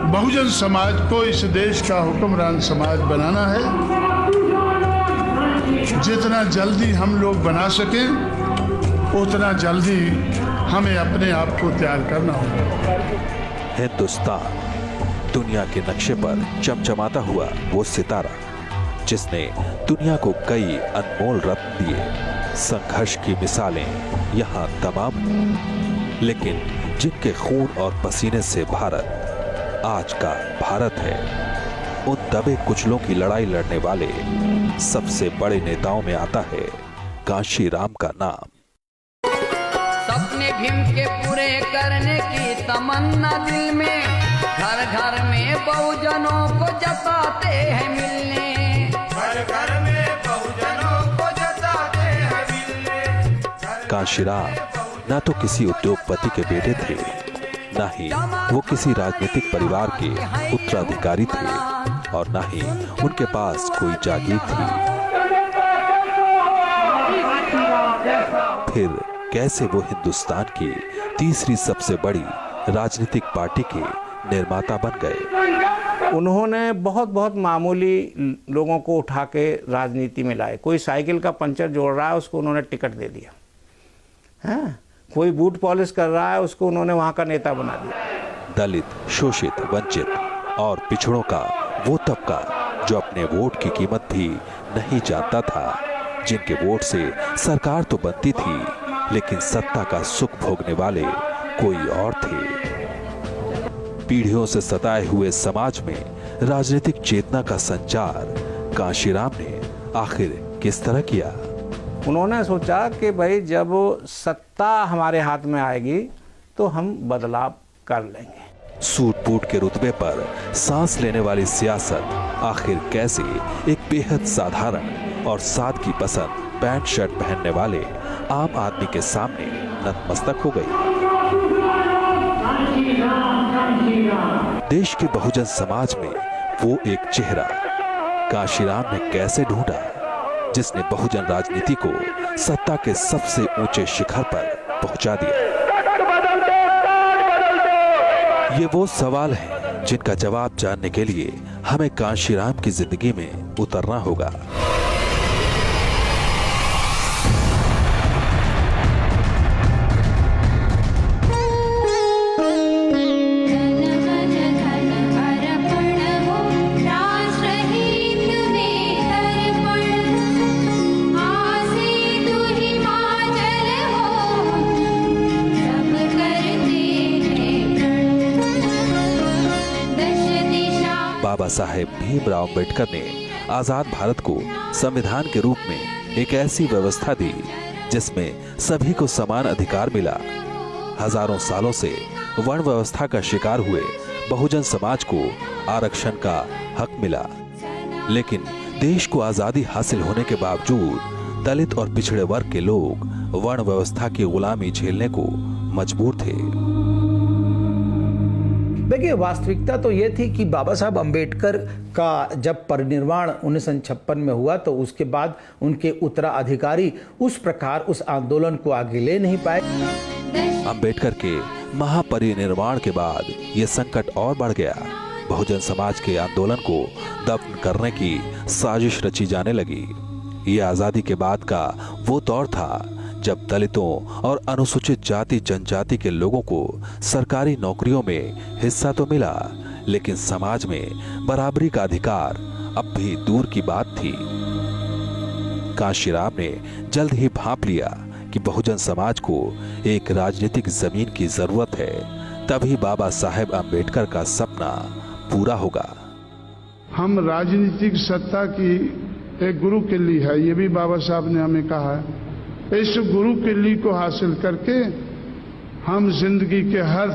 बहुजन समाज को इस देश का हुक्मरान समाज बनाना है। जितना जल्दी हम लोग बना सकें उतना जल्दी हमें अपने आप को तैयार करना होगा। हिंदुस्तान दुनिया के नक्शे पर चमचमाता हुआ वो सितारा जिसने दुनिया को कई अनमोल रत्न दिए। संघर्ष की मिसालें यहाँ तमाम, लेकिन जिनके खून और पसीने से भारत आज का भारत है, उन दबे कुचलों की लड़ाई लड़ने वाले सबसे बड़े नेताओं में आता है कांशीराम का नाम। सपने भीम के पूरे करने की तमन्ना दिल में, घर घर में बहुजनों को जताते हैं मिलने, घर घर में बहुजनों को जताते हैं मिलने। कांशीराम न तो किसी उद्योगपति के बेटे थे, न ही वो किसी राजनीतिक परिवार के उत्तराधिकारी थे, और न ही उनके पास कोई जागीर थी। फिर कैसे वो हिंदुस्तान की तीसरी सबसे बड़ी राजनीतिक पार्टी के निर्माता बन गए? उन्होंने बहुत बहुत मामूली लोगों को उठा के राजनीति में लाए। कोई साइकिल का पंचर जोड़ रहा है, उसको उन्होंने टिकट दे दिया है। कोई बूट पॉलिश कर रहा है, उसको उन्होंने वहां का नेता बना दिया। दलित, शोषित, वंचित और पिछड़ों का वो तबका जो अपने वोट की कीमत भी नहीं जानता था, जिनके वोट से सरकार तो बनती थी लेकिन सत्ता का सुख भोगने वाले कोई और थे। पीढ़ियों से सताए हुए समाज में राजनीतिक चेतना का संचार कांशीराम ने आखिर किस तरह किया? उन्होंने सोचा कि भाई जब सत्ता हमारे हाथ में आएगी तो हम बदलाव कर लेंगे। सूट बूट के रुतबे पर सांस लेने वाली सियासत आखिर कैसे एक बेहद साधारण और सादगी पसंद पैंट शर्ट पहनने वाले आम आदमी के सामने नतमस्तक हो गई? देश के बहुजन समाज में वो एक चेहरा कांशीराम ने कैसे ढूंढा जिसने बहुजन राजनीति को सत्ता के सबसे ऊंचे शिखर पर पहुंचा दिया? ये वो सवाल हैं जिनका जवाब जानने के लिए हमें कांशीराम की जिंदगी में उतरना होगा। बाबा साहेब भीमराव अम्बेडकर ने आजाद भारत को संविधान के रूप में एक ऐसी व्यवस्था दी जिसमें सभी को समान अधिकार मिला। हजारों सालों से वर्ण व्यवस्था का शिकार हुए बहुजन समाज को आरक्षण का हक मिला, लेकिन देश को आजादी हासिल होने के बावजूद दलित और पिछड़े वर्ग के लोग वर्ण व्यवस्था की गुलामी झेलने को मजबूर थे। देखिए, वास्तविकता तो ये थी कि बाबा साहब अम्बेडकर का जब परिनिर्वाण 1956 में हुआ तो उसके बाद उनके उत्तराधिकारी उस प्रकार उस आंदोलन को आगे ले नहीं पाए। अम्बेडकर के महापरिनिर्वाण के बाद ये संकट और बढ़ गया। बहुजन समाज के आंदोलन को दफन करने की साजिश रची जाने लगी। ये आजादी के बाद का वो दौर था जब दलितों और अनुसूचित जाति जनजाति के लोगों को सरकारी नौकरियों में हिस्सा तो मिला, लेकिन समाज में बराबरी का अधिकार अब भी दूर की बात थी। कांशीराम ने जल्द ही भांप लिया कि बहुजन समाज को एक राजनीतिक जमीन की जरूरत है, तभी बाबा साहेब अम्बेडकर का सपना पूरा होगा। हम राजनीतिक सत्ता की एक गुरु किल्ली है, ये भी बाबा साहब ने हमें कहा है। इस गुरु किल्ली को हासिल करके हम जिंदगी के हर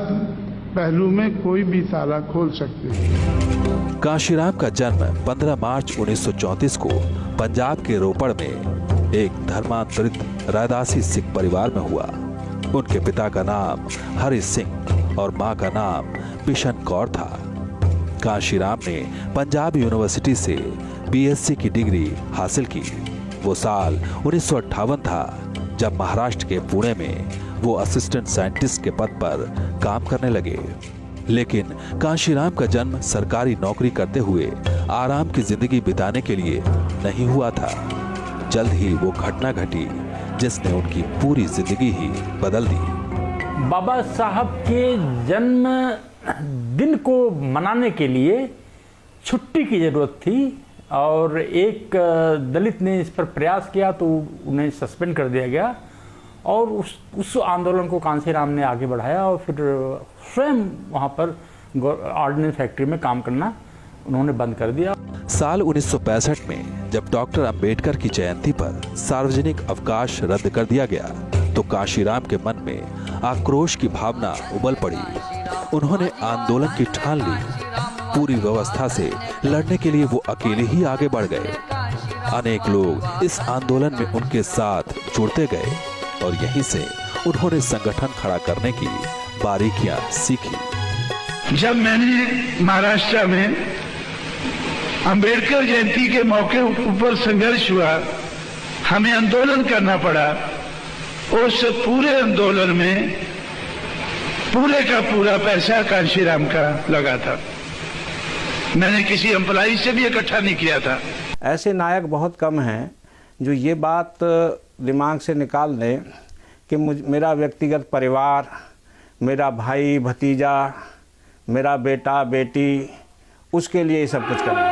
पहलू में कोई भी ताला खोल सकते हैं। कांशीराम का जन्म 15 मार्च 1934 को पंजाब के रोपड़ में एक धर्मांतरित रैदासी सिख परिवार में हुआ। उनके पिता का नाम हरि सिंह और मां का नाम बिशन कौर था। कांशीराम ने पंजाब यूनिवर्सिटी से बीएससी की डिग्री हासिल की। वो साल 1958 था जब महाराष्ट्र के पुणे में वो असिस्टेंट साइंटिस्ट के पद पर काम करने लगे। लेकिन कांशीराम का जन्म सरकारी नौकरी करते हुए आराम की जिंदगी बिताने के लिए नहीं हुआ था। जल्द ही वो घटना घटी जिसने उनकी पूरी जिंदगी ही बदल दी। बाबा साहब के जन्म दिन को मनाने के लिए छुट्टी की जरूरत थी और एक दलित ने इस पर प्रयास किया तो उन्हें सस्पेंड कर दिया गया और उस आंदोलन को कांशीराम ने आगे बढ़ाया और फिर स्वयं वहां पर ऑर्डिनेंस फैक्ट्री में काम करना उन्होंने बंद कर दिया। साल 1965 में जब डॉक्टर अंबेडकर की जयंती पर सार्वजनिक अवकाश रद्द कर दिया गया तो कांशीराम के मन में आक्रोश की भावना उबल पड़ी। उन्होंने आंदोलन की ठान ली। पूरी व्यवस्था से लड़ने के लिए वो अकेले ही आगे बढ़ गए। अनेक लोग इस आंदोलन में उनके साथ जुड़ते गए और यहीं से उन्होंने संगठन खड़ा करने की बारीकियां सीखी। जब मैंने महाराष्ट्र में अंबेडकर जयंती के मौके ऊपर संघर्ष हुआ, हमें आंदोलन करना पड़ा। उस पूरे आंदोलन में पूरे का पूरा पैसा कांशीराम का लगा था। मैंने किसी एम्प्लॉई से भी इकट्ठा नहीं किया था। ऐसे नायक बहुत कम हैं जो ये बात दिमाग से निकाल दें कि मेरा व्यक्तिगत परिवार, मेरा भाई भतीजा, मेरा बेटा बेटी, उसके लिए ये सब कुछ करना।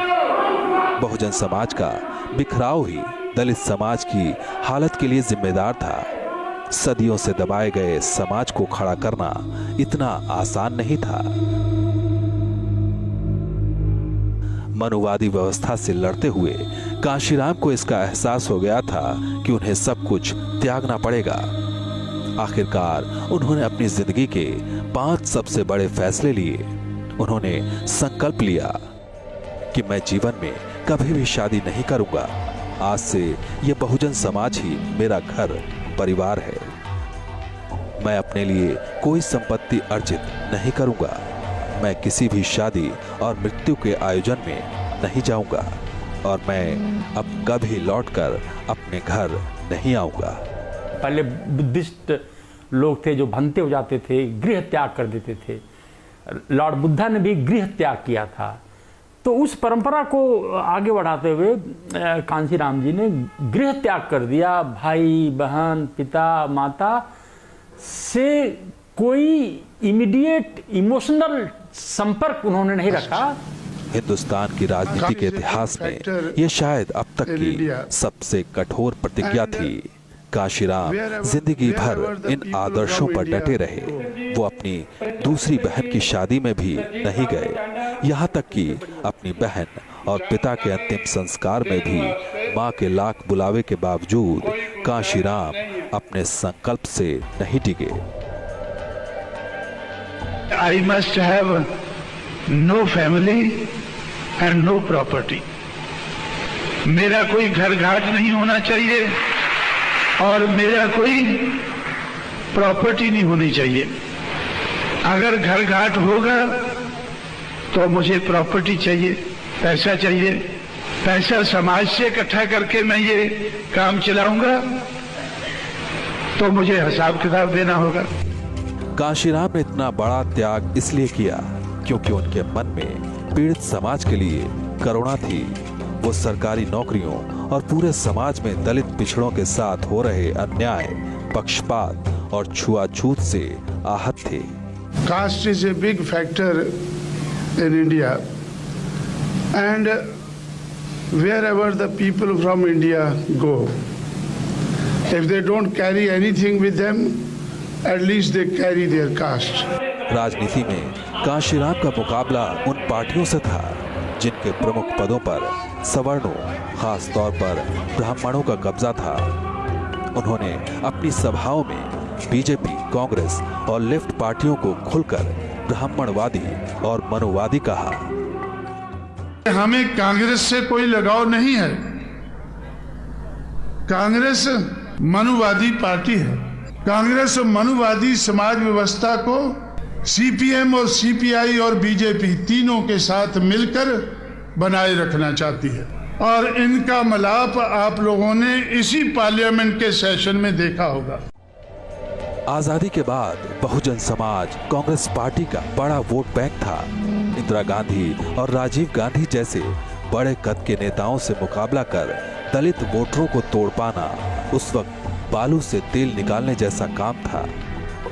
बहुजन समाज का बिखराव ही दलित समाज की हालत के लिए जिम्मेदार था। सदियों से दबाए गए समाज को खड़ा करना इतना आसान नहीं था। मनुवादी व्यवस्था से लड़ते हुए कांशीराम को इसका एहसास हो गया था कि उन्हें सब कुछ त्यागना पड़ेगा। आखिरकार उन्होंने अपनी जिंदगी के 5 सबसे बड़े फैसले लिए। उन्होंने संकल्प लिया कि मैं जीवन में कभी भी शादी नहीं करूंगा। आज से यह बहुजन समाज ही मेरा घर परिवार है। मैं अपने लिए कोई संपत्ति अर्जित नहीं करूंगा। मैं किसी भी शादी और मृत्यु के आयोजन में नहीं जाऊंगा और मैं अब कभी लौटकर अपने घर नहीं आऊंगा। पहले बुद्धिस्ट लोग थे जो भंते हो जाते थे, गृह त्याग कर देते थे। लॉर्ड बुद्धा ने भी गृह त्याग किया था। तो उस परंपरा को आगे बढ़ाते हुए कांशीराम जी ने गृह त्याग कर दिया। भाई बहन पिता माता से कोई इमीडिएट इमोशनल संपर्क उन्होंने नहीं रखा। हिंदुस्तान की राजनीति के इतिहास में यह शायद अब तक की सबसे कठोर प्रतिज्ञा थी। कांशीराम जिंदगी भर इन आदर्शों पर डटे रहे। वो अपनी दूसरी बहन की शादी में भी नहीं गए। यहाँ तक कि अपनी बहन और पिता के अंतिम संस्कार में भी मां के लाख बुलावे के बावजूद कांशीराम अपने संकल्प से नहीं टिके। I must have no family and no property. मेरा कोई घर घाट नहीं होना चाहिए और मेरा कोई प्रॉपर्टी नहीं होनी चाहिए। अगर घर घाट होगा तो मुझे प्रॉपर्टी चाहिए, पैसा चाहिए। पैसा समाज से इकट्ठा करके मैं ये काम चलाऊंगा तो मुझे हिसाब किताब देना होगा। कांशीराम ने इतना बड़ा त्याग इसलिए किया क्योंकि उनके मन में पीड़ित समाज के लिए करुणा थी। वो सरकारी नौकरियों और पूरे समाज में दलित पिछड़ों के साथ हो रहे अन्याय, पक्षपात और छुआछूत से आहत थे। Caste is a big factor in India, and wherever the people from India go, if they don't carry anything with them, at least they carry their caste. राजनीति में कांशीराम का मुकाबला उन पार्टियों से था जिनके प्रमुख पदों पर सवर्णों, खास तौर पर ब्राह्मणों का कब्जा था। उन्होंने अपनी सभाओं में बीजेपी, कांग्रेस और लेफ्ट पार्टियों को खुलकर ब्राह्मणवादी और मनुवादी कहा। हमें कांग्रेस से कोई लगाव नहीं है। कांग्रेस मनुवादी पार्टी है। कांग्रेस मनुवादी समाज व्यवस्था को सीपीएम और सीपीआई और बीजेपी तीनों के साथ मिलकर बनाए रखना चाहती है और इनका मिलाप आप लोगों ने इसी पार्लियामेंट के सेशन में देखा होगा। आजादी के बाद बहुजन समाज कांग्रेस पार्टी का बड़ा वोट बैंक था। इंदिरा गांधी और राजीव गांधी जैसे बड़े कद के नेताओं से मुकाबला कर दलित वोटरों को तोड़ पाना उस वक्त बालू से तेल निकालने जैसा काम था।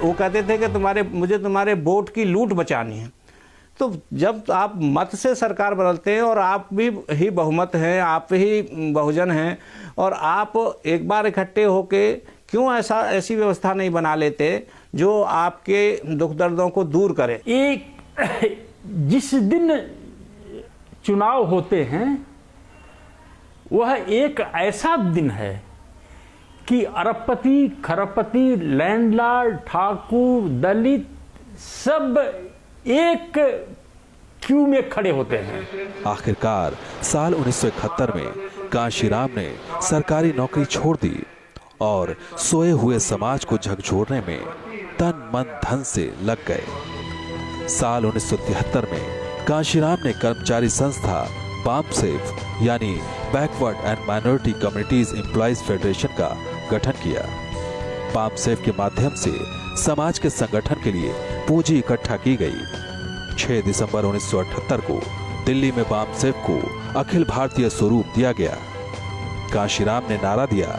वो कहते थे कि मुझे तुम्हारे वोट की लूट बचानी है। तो जब आप मत से सरकार बदलते हैं और आप भी ही बहुमत हैं, आप ही बहुजन हैं और आप एक बार इकट्ठे होके क्यों ऐसी व्यवस्था नहीं बना लेते जो आपके दुख दर्दों को दूर करे। एक जिस दिन चुनाव होते हैं वह एक ऐसा दिन है कि अरबपति, खरबपति, लैंडलॉर्ड, ठाकुर, दलित सब एक क्यू में खड़े होते हैं। आखिरकार साल 1971 में कांशीराम ने सरकारी नौकरी छोड़ दी और सोए हुए समाज को झकझोरने में तन मन धन से लग गए। साल 1973 में कांशीराम ने कर्मचारी संस्था बामसेफ यानी backward and minority communities employees federation का गठन किया। बामसेफ के माध्यम से समाज के संगठन के लिए पूंजी इकट्ठा की गई। 6 दिसंबर 1978 को दिल्ली में बामसेफ को अखिल भारतीय स्वरूप दिया गया। कांशीराम ने नारा दिया,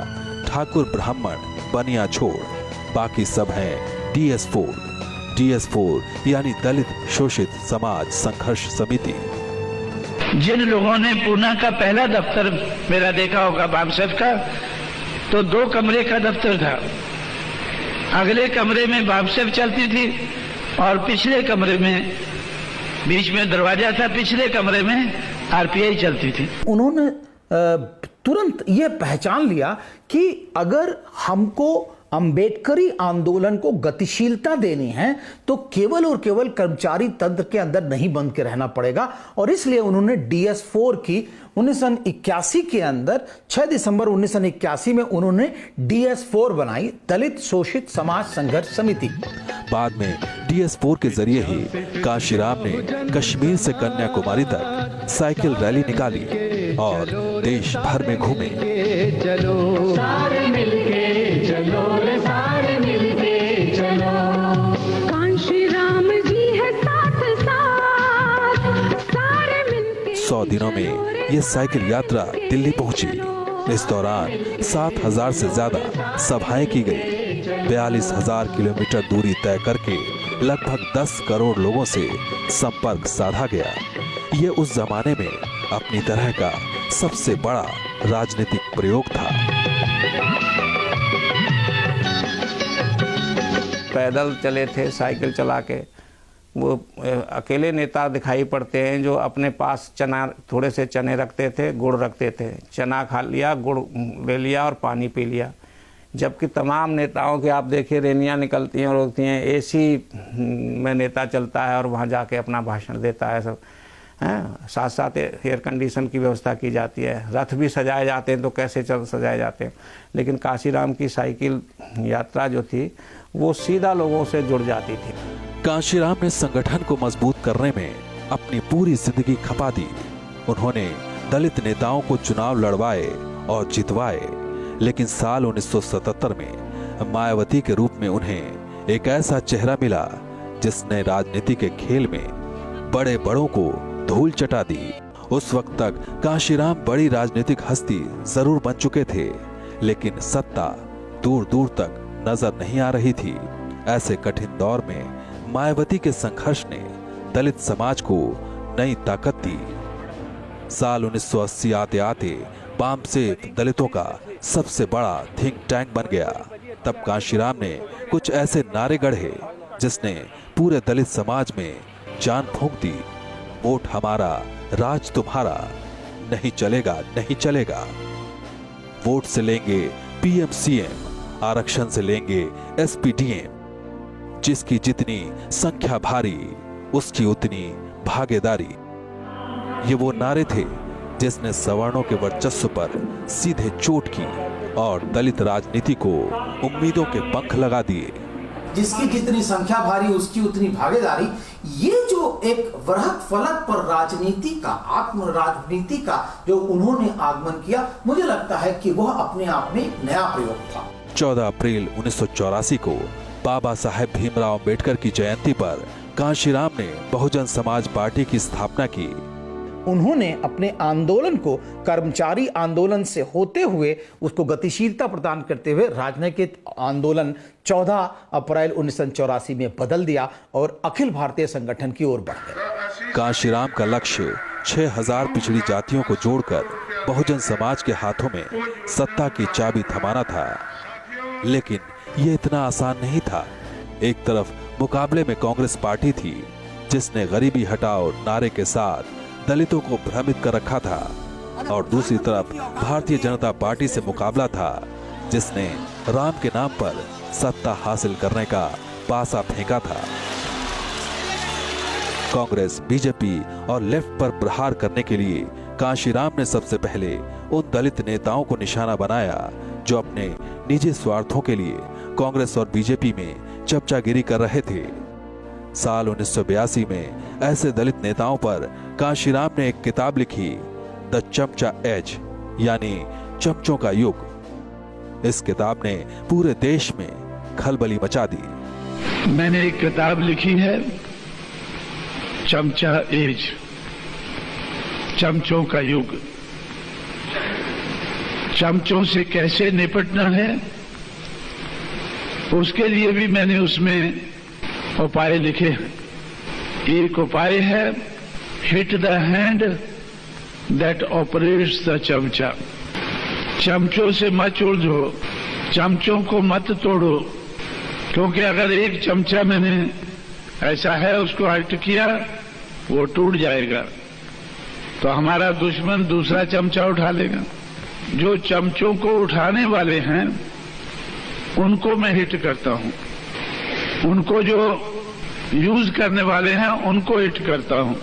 ठाकुर ब्राह्मण बनिया छोड़, बाकी सब हैं DS4। DS4 यानी दलित शोषित समाज संघर्ष समिति। जिन लोगों ने पूना का पहला दफ्तर मेरा देखा होगा बामसेफ का, तो 2 कमरे का दफ्तर था। अगले कमरे में बामसेफ चलती थी और पिछले कमरे में, बीच में दरवाजा था, पिछले कमरे में RPI चलती थी। उन्होंने तुरंत ये पहचान लिया कि अगर हमको अंबेडकरी आंदोलन को गतिशीलता देनी है तो केवल और केवल कर्मचारी तंत्र के अंदर नहीं बंद के रहना पड़ेगा, और इसलिए उन्होंने DS4 की 1981 के अंदर 6 दिसंबर 1981 में उन्होंने DS4 बनाई, दलित शोषित समाज संघर्ष समिति। बाद में DS4 के जरिए ही कांशीराम ने कश्मीर से कन्याकुमारी तक साइकिल रैली निकाली और देश भर में घूमे। चलो सारे मिलके चलो रे सारे मिलके चलो, कांशीराम जी है साथ साथ, सारे मिलके 100 दिनों में ये साइकिल यात्रा दिल्ली पहुंची। इस दौरान 7,000 से ज्यादा सभाएं की गई। 42,000 किलोमीटर दूरी तय करके लगभग 10 करोड़ लोगों से संपर्क साधा गया। ये उस जमाने में अपनी तरह का सबसे बड़ा राजनीतिक प्रयोग था। पैदल चले थे, साइकिल चला के। वो अकेले नेता दिखाई पड़ते हैं जो अपने पास चना, थोड़े से चने रखते थे, गुड़ रखते थे, चना खा लिया, गुड़ ले लिया और पानी पी लिया। जबकि तमाम नेताओं के आप देखिए रैलियां निकलती हैं और होती हैं, AC में नेता चलता है और वहाँ जाके अपना भाषण देता है सब हैं। साथ साथ एयर कंडीशन की व्यवस्था की जाती है, रथ भी सजाए जाते हैं, तो कैसे सजाए जाते हैं। लेकिन कांशीराम की साइकिल यात्रा जो थी वो सीधा लोगों से जुड़ जाती थी। कांशीराम ने संगठन को मजबूत करने में अपनी पूरी जिंदगी खपा दी। उन्होंने दलित नेताओं को चुनाव लड़वाए और जितवाए, लेकिन साल 1977 में मायावती के रूप में उन्हें एक ऐसा चेहरा मिला जिसने राजनीति के खेल में बड़े बड़ों को धूल चटा दी। उस वक्त तक कांशीराम बड़ी राजनीतिक हस्ती जरूर बन चुके थे, लेकिन सत्ता दूर दूर तक नजर नहीं आ रही थी। ऐसे कठिन दौर में मायावती के संघर्ष ने दलित समाज को नई ताकत दी। साल 1980 आते आते बामसेफ दलितों का सबसे बड़ा थिंक टैंक बन गया। तब कांशीराम ने कुछ ऐसे नारे गढ़े जिसने पूरे दलित समाज में जान फूंक दी। वोट हमारा, राज तुम्हारा, नहीं चलेगा नहीं चलेगा। वोट से लेंगे PM CM, आरक्षण से लेंगे SP DM। जिसकी जितनी संख्या भारी उसकी उतनी भागीदारी। ये वो नारे थे जिसने सवर्णों के वर्चस्व पर सीधे चोट की और दलित राजनीति को उम्मीदों के पंख लगा दिए। जिसकी जितनी संख्या भारी उसकी उतनी भागीदारी, ये जो एक वृहत फलक पर राजनीति का, आत्म राजनीति का जो उन्होंने आगमन किया, मुझे लगता है कि वह अपने आप में एक नया प्रयोग था। 14 अप्रैल 1984 को बाबा साहेब भीमराव अम्बेडकर की जयंती पर कांशीराम ने बहुजन समाज पार्टी की स्थापना की। उन्होंने अपने आंदोलन को कर्मचारी आंदोलन से होते हुए उसको गतिशीलता प्रदान करते हुए राजनीतिक आंदोलन 14 अप्रैल 1984 में बदल दिया और अखिल भारतीय संगठन की ओर बढ़ गए। कांशीराम का लक्ष्य 6000 पिछड़ी जातियों को जोड़कर बहुजन समाज के हाथों में सत्ता की चाबी थमाना था। लेकिन ये इतना आसान नहीं था। एक तरफ मुकाबले में कांग्रेस पार्टी थी, जिसने गरीबी हटाओ नारे के साथ दलितों को भ्रमित कर रखा था, और दूसरी तरफ भारतीय जनता पार्टी से मुकाबला था, जिसने राम के नाम पर सत्ता हासिल करने का पासा फेंका था। कांग्रेस, बीजेपी और लेफ्ट पर प्रहार करने के लिए कांशीराम ने सबसे पहले उन दलित नेताओं को निशाना बनाया जो अपने निजी स्वार्थों के लिए कांग्रेस और बीजेपी में चमचागिरी कर रहे थे। साल 1982 में ऐसे दलित नेताओं पर कांशीराम ने एक किताब लिखी, द चमचा एज, यानी चमचों का युग। इस किताब ने पूरे देश में खलबली मचा दी। मैंने एक किताब लिखी है, चमचा एज, चमचों का युग। चमचों से कैसे निपटना है, उसके लिए भी मैंने उसमें उपाय लिखे। एक उपाय है, hit the hand that operates the चमचा। चमचों से मत उलझो, चमचों को मत तोड़ो, क्योंकि अगर एक चमचा मैंने ऐसा है उसको हट किया, वो टूट जाएगा, तो हमारा दुश्मन दूसरा चमचा उठा लेगा। जो चमचों को उठाने वाले हैं उनको मैं हिट करता हूं, उनको जो यूज करने वाले हैं उनको हिट करता हूं।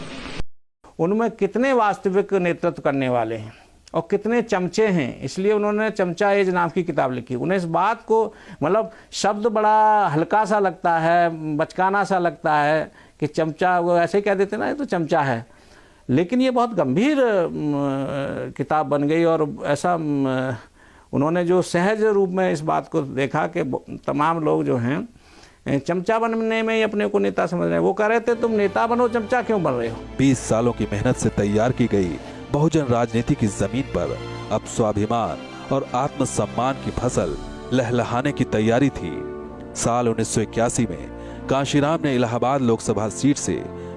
उनमें कितने वास्तविक नेतृत्व करने वाले हैं और कितने चमचे हैं, इसलिए उन्होंने चमचा एज नाम की किताब लिखी। उन्हें इस बात को, मतलब शब्द बड़ा हल्का सा लगता है, बचकाना सा लगता है कि चमचा, वो ऐसे कह देते ना, ये तो चमचा है, लेकिन ये बहुत गंभीर किताब बन गई। और ऐसा उन्होंने जो सहज रूप में इस बात को देखा कि तमाम लोग जो हैं चमचा बनने में ही अपने को नेता समझ रहे हैं। वो कह रहे थे तुम नेता बनो, चमचा क्यों बन रहे हो। 20 सालों की मेहनत से तैयार की गई बहुजन राजनीति की जमीन पर अब स्वाभिमान और आत्मसम्मान की फसल लहलहाने की तैयारी थी। साल 1981 में कांशीराम ने इलाहाबाद लोकसभा सीट से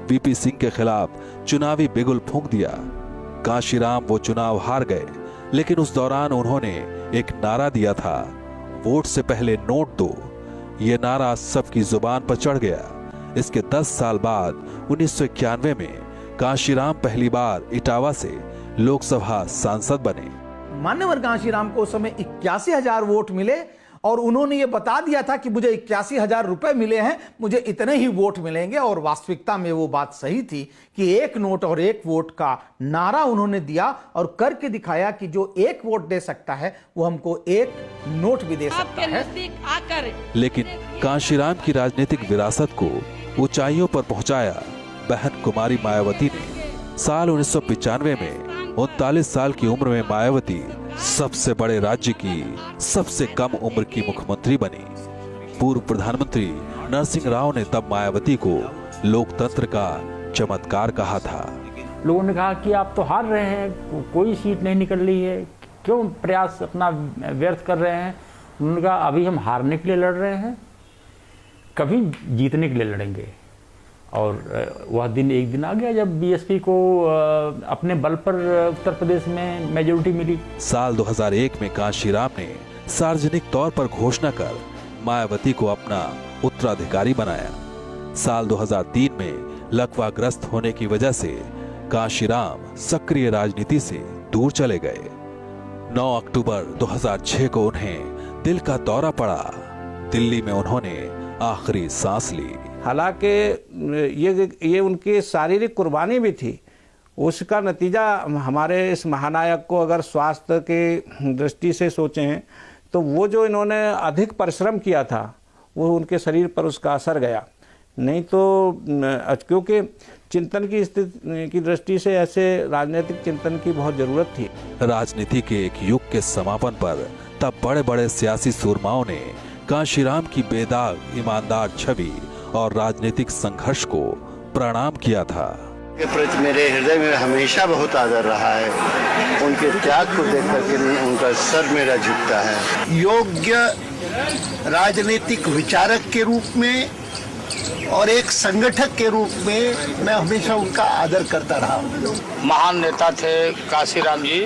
वीपी सिंह के खिलाफ चुनावी बिगुल फूंक दिया। कांशीराम वो चुनाव हार गए, लेकिन उस दौरान उन्होंने एक नारा दिया था, वोट से पहले नोट दो। ये नारा सबकी जुबान पर चढ़ गया। इसके 10 साल बाद 1991 में कांशीराम पहली बार इटावा से लोकसभा सांसद बने। मान्यवर कांशीराम को उस समय 81,000 वोट मिले और उन्होंने ये बता दिया था कि मुझे 81,000 रुपए मिले हैं, मुझे इतने ही वोट मिलेंगे। और वास्तविकता में वो बात सही थी कि एक नोट और एक वोट का नारा उन्होंने दिया और करके दिखाया कि जो एक वोट दे सकता है वो हमको एक नोट भी दे सकता है। लेकिन कांशीराम की राजनीतिक विरासत को ऊंचाइयों पर पहुंचाया बहन कुमारी मायावती ने। साल 1995 में 39 साल की उम्र में मायावती सबसे बड़े राज्य की सबसे कम उम्र की मुख्यमंत्री बनी। पूर्व प्रधानमंत्री नरसिंह राव ने तब मायावती को लोकतंत्र का चमत्कार कहा था। लोगों ने कहा कि आप तो हार रहे हैं, कोई सीट नहीं निकल रही है, क्यों प्रयास अपना व्यर्थ कर रहे हैं। उन्होंने कहा अभी हम हारने के लिए लड़ रहे हैं, कभी जीतने के लिए लड़ेंगे। और वह दिन एक दिन आ गया जब बीएसपी को अपने बल पर उत्तर प्रदेश में मेजोरिटी मिली। साल 2001 में कांशीराम ने सार्वजनिक तौर पर घोषणा कर मायावती को अपना उत्तराधिकारी बनाया। साल 2003 में लकवाग्रस्त होने की वजह से कांशीराम सक्रिय राजनीति से दूर चले गए। 9 अक्टूबर 2006 को उन्हें दिल का दौरा पड़ा। दिल्ली में उन्होंने आखिरी सांस ली। हालांकि ये उनकी शारीरिक कुर्बानी भी थी। उसका नतीजा हमारे इस महानायक को अगर स्वास्थ्य के दृष्टि से सोचें तो वो जो इन्होंने अधिक परिश्रम किया था वो उनके शरीर पर उसका असर गया। नहीं तो क्योंकि चिंतन की स्थिति की दृष्टि से ऐसे राजनीतिक चिंतन की बहुत ज़रूरत थी। राजनीति के एक युग के समापन पर तब बड़े बड़े सियासी सूरमाओं ने कांशीराम की बेदाग ईमानदार छवि और राजनीतिक संघर्ष को प्रणाम किया था। के प्रति मेरे हृदय में हमेशा बहुत आदर रहा है। उनके त्याग को देख करके उनका सर मेरा झुकता है। योग्य राजनीतिक विचारक के रूप में और एक संगठक के रूप में मैं हमेशा उनका आदर करता रहा। महान नेता थे कांशीराम जी,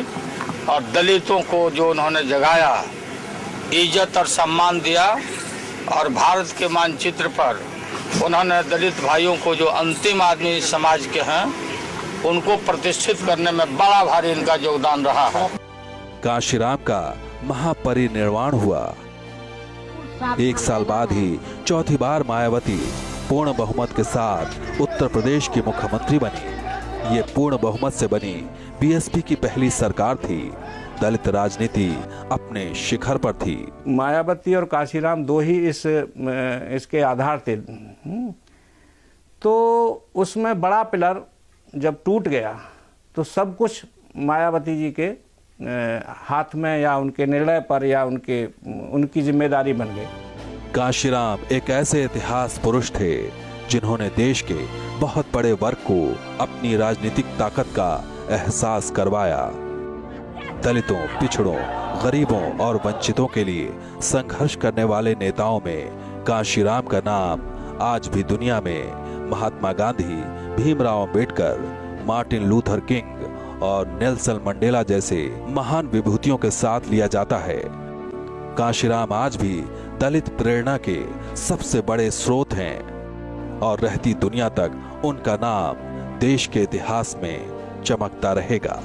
और दलितों को जो उन्होंने जगाया, इज्जत और सम्मान दिया, और भारत के मानचित्र पर उन्होंने दलित भाइयों को जो अंतिम आदमी समाज के हैं उनको प्रतिष्ठित करने में बड़ा भारी इनका योगदान रहा है। कांशीराम का महापरिनिर्वाण हुआ। 1 साल बाद ही चौथी बार मायावती पूर्ण बहुमत के साथ उत्तर प्रदेश की मुख्यमंत्री बनी। ये पूर्ण बहुमत से बनी बीएसपी की पहली सरकार थी। दलित राजनीति अपने शिखर पर थी। मायावती और कांशीराम दो ही इसके आधार थे। तो उसमें बड़ा पिलर जब टूट गया तो सब कुछ मायावती जी के हाथ में या उनके निर्णय पर या उनकी जिम्मेदारी बन गई। कांशीराम एक ऐसे इतिहास पुरुष थे जिन्होंने देश के बहुत बड़े वर्ग को अपनी राजनीतिक ताकत का एहसास करवाया। दलितों, पिछड़ों, गरीबों और वंचितों के लिए संघर्ष करने वाले नेताओं में कांशीराम का नाम आज भी दुनिया में Mahatma Gandhi, Bhimrao Ambedkar, Martin Luther King और नेल्सन मंडेला जैसे महान विभूतियों के साथ लिया जाता है। कांशीराम आज भी दलित प्रेरणा के सबसे बड़े स्रोत हैं और रहती दुनिया तक उनका नाम देश के इतिहास में चमकता रहेगा।